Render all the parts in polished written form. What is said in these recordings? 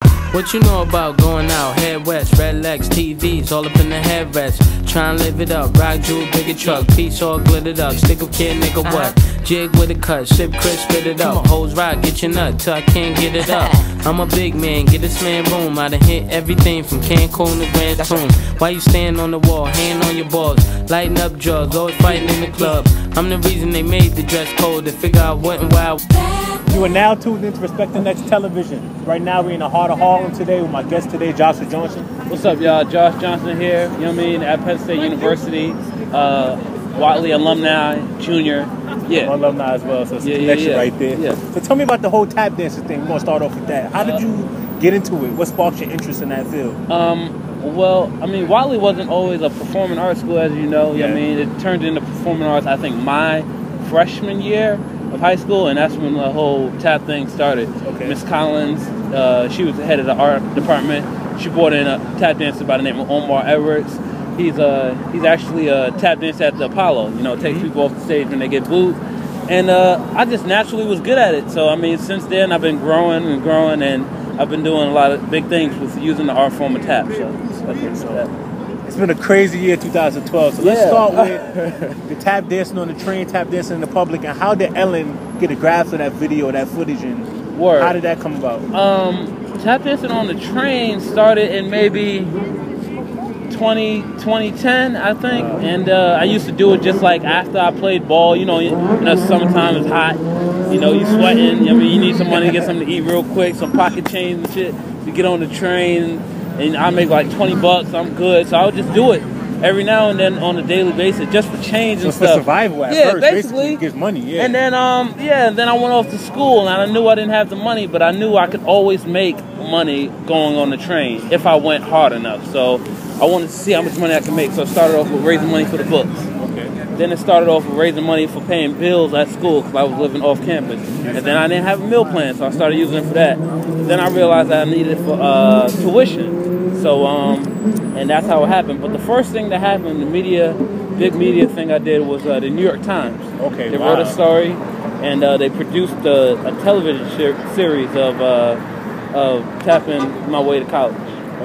What you know about going out, head west, red legs, TVs, all up in the headrest. Try and live it up, rock jewel, bigger truck, piece all glittered up, stick up kid, nigga what? Jig with a cut, sip crisp, spit it up, hoes rock, get your nut till I can't get it up. I'm a big man, get this man room, I done hit everything from Cancun to Grand Tune. Why you stand on the wall, hand on your balls, lighting up drugs, always fighting in the club. I'm the reason they made the dress code, to figure out what and why. You are now tuned into Respectthenext television. Right now we're in the heart of Harlem today with my guest today, Joshua Johnson. What's up, y'all? Josh Johnson here, you know what I mean, at Penn State University, Watley alumni, junior. Yeah. I'm alumni as well, so it's a connection right there. Yeah. So tell me about the whole tap dancing thing. We're going to start off with that. How did you get into it? What sparked your interest in that field? Well, I mean, Watley wasn't always a performing arts school, as you know. Yeah. I mean, it turned into performing arts, I think, my freshman year of high school, and that's when the whole tap thing started. Okay. Miss Collins, she was the head of the art department. She brought in a tap dancer by the name of Omar Edwards. He's actually a tap dancer at the Apollo. You know, takes people off the stage when they get booed. And I just naturally was good at it. So, I mean, since then I've been growing and growing, and I've been doing a lot of big things with using the art form of tap. It's been a crazy year, 2012. So let's start with the tap dancing on the train, tap dancing in the public, and how did Ellen get a grasp of that video, that footage, and how did that come about? Tap dancing on the train started in maybe 2010, I think, and I used to do it just like after I played ball. You know, summertime is hot. You know, you sweating. I mean, you need some money to get something to eat real quick, some pocket change and shit to get on the train. And I make like $20. I'm good, so I would just do it every now and then on a daily basis, just for change and stuff. For survival at first, basically gives money. Yeah. And then then I went off to school, and I knew I didn't have the money, but I knew I could always make money going on the train if I went hard enough. So I wanted to see how much money I could make. So I started off with raising money for the books. Okay. Then it started off with raising money for paying bills at school because I was living off campus. And then I didn't have a meal plan, so I started using it for that. Then I realized that I needed it for tuition. So, and that's how it happened. But the first thing that happened, the big media thing I did was the New York Times. Okay, They wrote a story, and they produced a television series of tapping my way to college.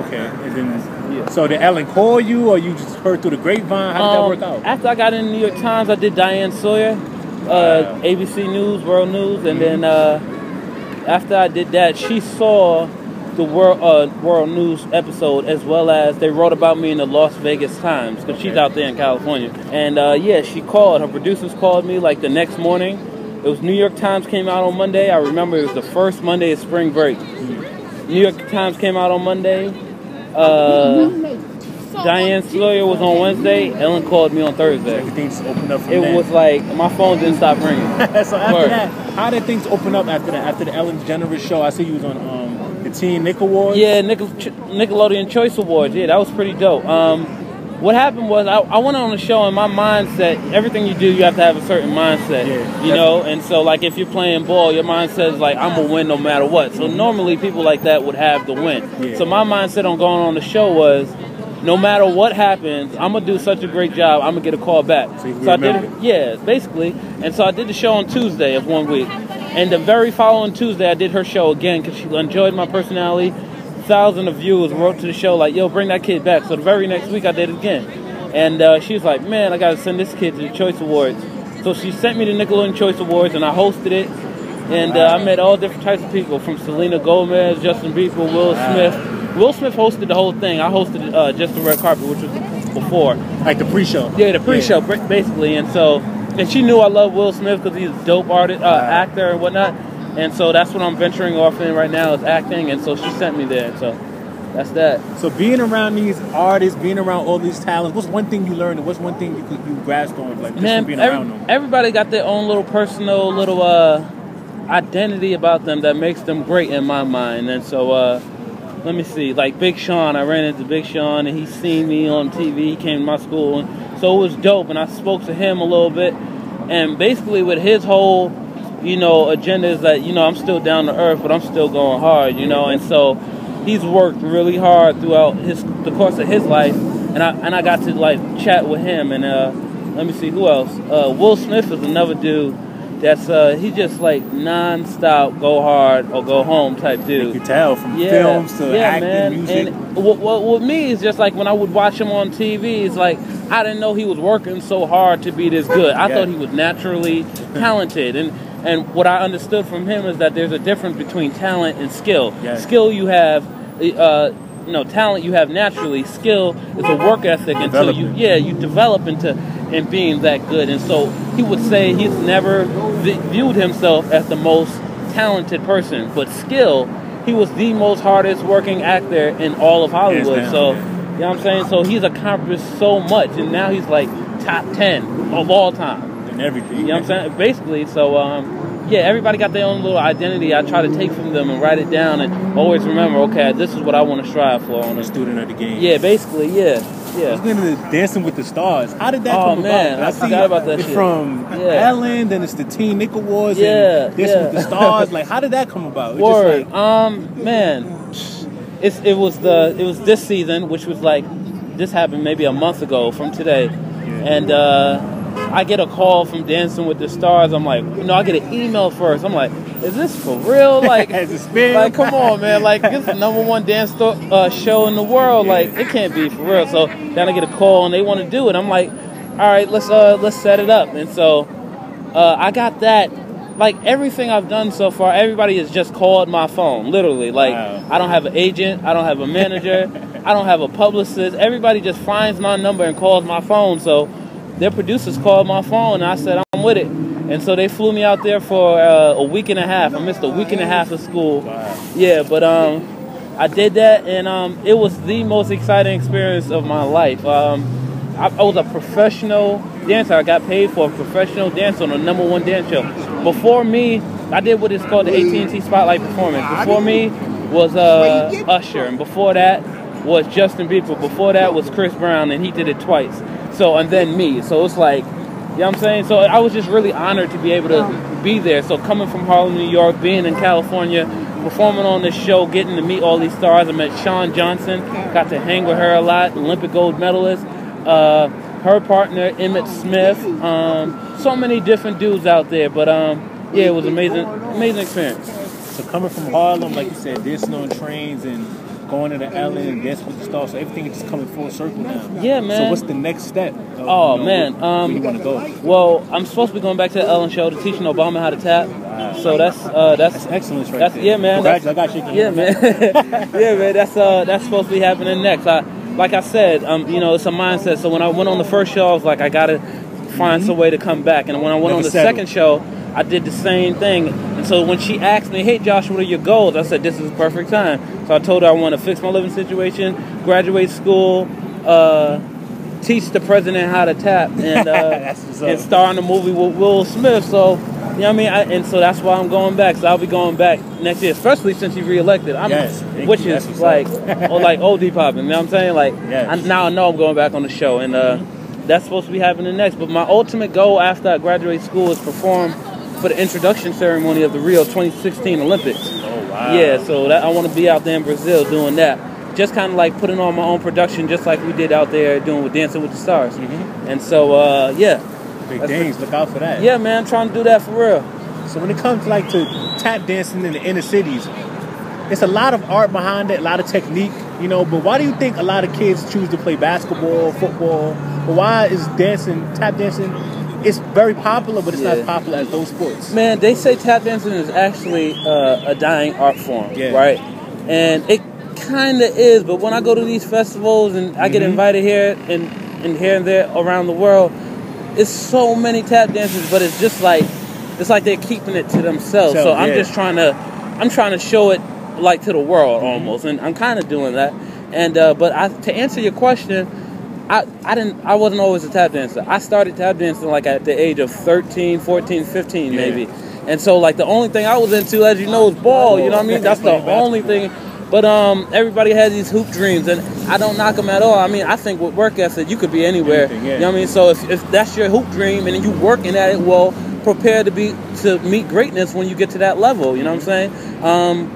Okay, and then, so did Ellen call you, or you just heard through the grapevine? How did that work out? After I got in the New York Times, I did Diane Sawyer, ABC News, World News, and then after I did that, she saw the World News episode, as well as they wrote about me in the Las Vegas Times, because she's out there in California. And she called. Her producers called me like the next morning. It was New York Times came out on Monday. I remember it was the first Monday of spring break. New York Times came out on Monday. Diane Sawyer was on Wednesday. Ellen called me on Thursday. Everything just opened up from It that. was like my phone didn't stop ringing. So after that, how did things open up after that? After the Ellen DeGeneres show, I see you was on the Teen Nick Awards. Yeah, Nickelodeon Choice Awards. Yeah, that was pretty dope. What happened was I went on the show, and my mindset, everything you do, you have to have a certain mindset, you know? And so, like, if you're playing ball, your mindset is like, I'm going to win no matter what. So normally people like that would have the win. Yeah. So my mindset on going on the show was, no matter what happens, I'm going to do such a great job, I'm going to get a call back. So I did it, yeah, basically. And so I did the show on Tuesday of one week. And the very following Tuesday, I did her show again because she enjoyed my personality. Thousands of viewers wrote to the show like, yo, bring that kid back. So the very next week, I did it again. And she was like, man, I got to send this kid to the Choice Awards. So she sent me the Nickelodeon Choice Awards, and I hosted it. And I met all different types of people, from Selena Gomez, Justin Bieber, Will Smith. Will Smith hosted the whole thing. I hosted just the red carpet, which was before. Like the pre-show? Yeah, the pre-show, basically. And so, and she knew I love Will Smith because he's a dope artist, actor and whatnot. And so that's what I'm venturing off in right now, is acting. And so she sent me there. So that's that. So being around these artists, being around all these talents, what's one thing you learned, and what's one thing you grasped on, like, just from being around them? Everybody got their own little personal little identity about them that makes them great in my mind. And so let me see, like Big Sean, I ran into Big Sean, and he seen me on TV. He came to my school, and so it was dope. And I spoke to him a little bit, and basically with his whole, you know, agenda is that, you know, I'm still down to earth, but I'm still going hard, you know. And so he's worked really hard throughout the course of his life, and I got to like chat with him. And let me see who else. Will Smith is another dude That's he just like non-stop go hard or go home type dude. You can tell from films to acting, man. music. And what me is just like when I would watch him on TV, it's like I didn't know he was working so hard to be this good. I thought he was naturally talented, and what I understood from him is that there's a difference between talent and skill. Skill you have, talent you have naturally. Skill is a work ethic until you develop into being that good. And so he would say he's never viewed himself as the most talented person, but skill, he was the most hardest working actor in all of Hollywood. So, you know what I'm saying? So he's accomplished so much, and now he's like top 10 of all time. And everything. You know what I'm saying? Basically, so everybody got their own little identity. I try to take from them and write it down and always remember, okay, this is what I want to strive for. I'm a student of the game. Yeah, basically, yeah. Let's get into Dancing with the Stars. How did that come about? I forgot about that shit. From Ellen, then it's the Teen Nick Awards, and Dancing with the Stars. Like, how did that come about? Word. It was this season, which was like, this happened maybe a month ago from today, and I get a call from Dancing with the Stars. I'm like, I get an email first. I'm like, is this for real? Like, like, come on, man. Like, this is the #1 dance show in the world. Like, it can't be for real. So then I get a call and they want to do it. I'm like, all right, let's set it up. And so I got that. Like, everything I've done so far, everybody has just called my phone, literally. Like, I don't have an agent. I don't have a manager. I don't have a publicist. Everybody just finds my number and calls my phone. So their producers called my phone, and I said, I'm with it. And so they flew me out there for a week and a half. I missed a week and a half of school. Yeah, but I did that, and it was the most exciting experience of my life. I was a professional dancer. I got paid for a professional dancer on the #1 dance show. Before me, I did what is called the AT&T Spotlight Performance. Before me was Usher, and before that was Justin Bieber. Before that was Chris Brown, and he did it twice. So, and then me. So it's like, you know what I'm saying? So I was just really honored to be able to be there. So coming from Harlem, New York, being in California, performing on this show, getting to meet all these stars. I met Shawn Johnson, got to hang with her a lot, Olympic gold medalist. Her partner, Emmett Smith. So many different dudes out there. But it was amazing experience. So coming from Harlem, like you said, dancing on trains and going to the Ellen and Dancing with the Stars, so everything is just coming full circle now. Yeah, man. So what's the next step? Man. Where you want to go? Well, I'm supposed to be going back to the Ellen show to teaching Obama how to tap. Wow. So that's excellence right there. Yeah, man. I got shaking. Yeah, man. Yeah, man. That's supposed to be happening next. Like I said, it's a mindset. So when I went on the first show, I was like, I gotta find some way to come back. And when I went on the second show, I did the same thing. And so when she asked me, hey, Josh, what are your goals? I said, this is the perfect time. So I told her I want to fix my living situation, graduate school, teach the president how to tap, and star in a movie with Will Smith. So, you know what I mean? And so that's why I'm going back. So I'll be going back next year, especially since he's reelected. Which is like OD popping. You know what I'm saying? Like, now I know I'm going back on the show. And that's supposed to be happening next. But my ultimate goal after I graduate school is perform for the introduction ceremony of the Rio 2016 Olympics. Oh, wow. Yeah, so I want to be out there in Brazil doing that. Just kind of like putting on my own production, just like we did out there doing with Dancing with the Stars. Mm-hmm. And so, Big things, look out for that. Yeah, man, trying to do that for real. So when it comes to tap dancing in the inner cities, it's a lot of art behind it, a lot of technique, but why do you think a lot of kids choose to play basketball, football? But why is tap dancing, it's very popular, but it's not as popular as those sports? Man, they say tap dancing is actually a dying art form, right? And it kind of is, but when I go to these festivals and I get invited here and here and there around the world, it's so many tap dancers, but it's just like, they're keeping it to themselves. So I'm just trying to show it like to the world almost, and I'm kind of doing that. And but to answer your question, I wasn't always a tap dancer. I started tap dancing like at the age of 13, 14, 15 maybe. And so like the only thing I was into, as you know, is ball. You know what I mean? That's the only thing. But everybody has these hoop dreams, and I don't knock them at all. I mean, I think with work ethic, you could be anywhere. You know what I mean? So if that's your hoop dream and you working at it, well, prepare to meet greatness when you get to that level. You know what I'm saying?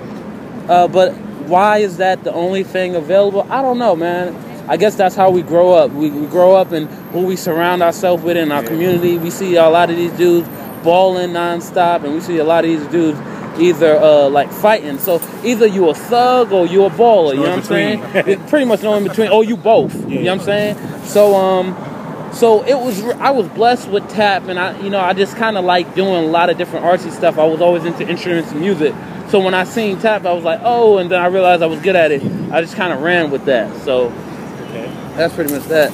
But why is that the only thing available? I don't know, man. I guess that's how we grow up. We grow up in who we surround ourselves with in our community. We see a lot of these dudes balling nonstop, and we see a lot of these dudes either like fighting. So either you a thug or you a baller. You know what I'm saying? It's pretty much no in between. Oh, you both. You know what I'm saying? So it was. I was blessed with tap, and I just kind of like doing a lot of different artsy stuff. I was always into instruments and music. So when I seen tap, I was like, oh, and then I realized I was good at it. I just kind of ran with that. So that's pretty much that.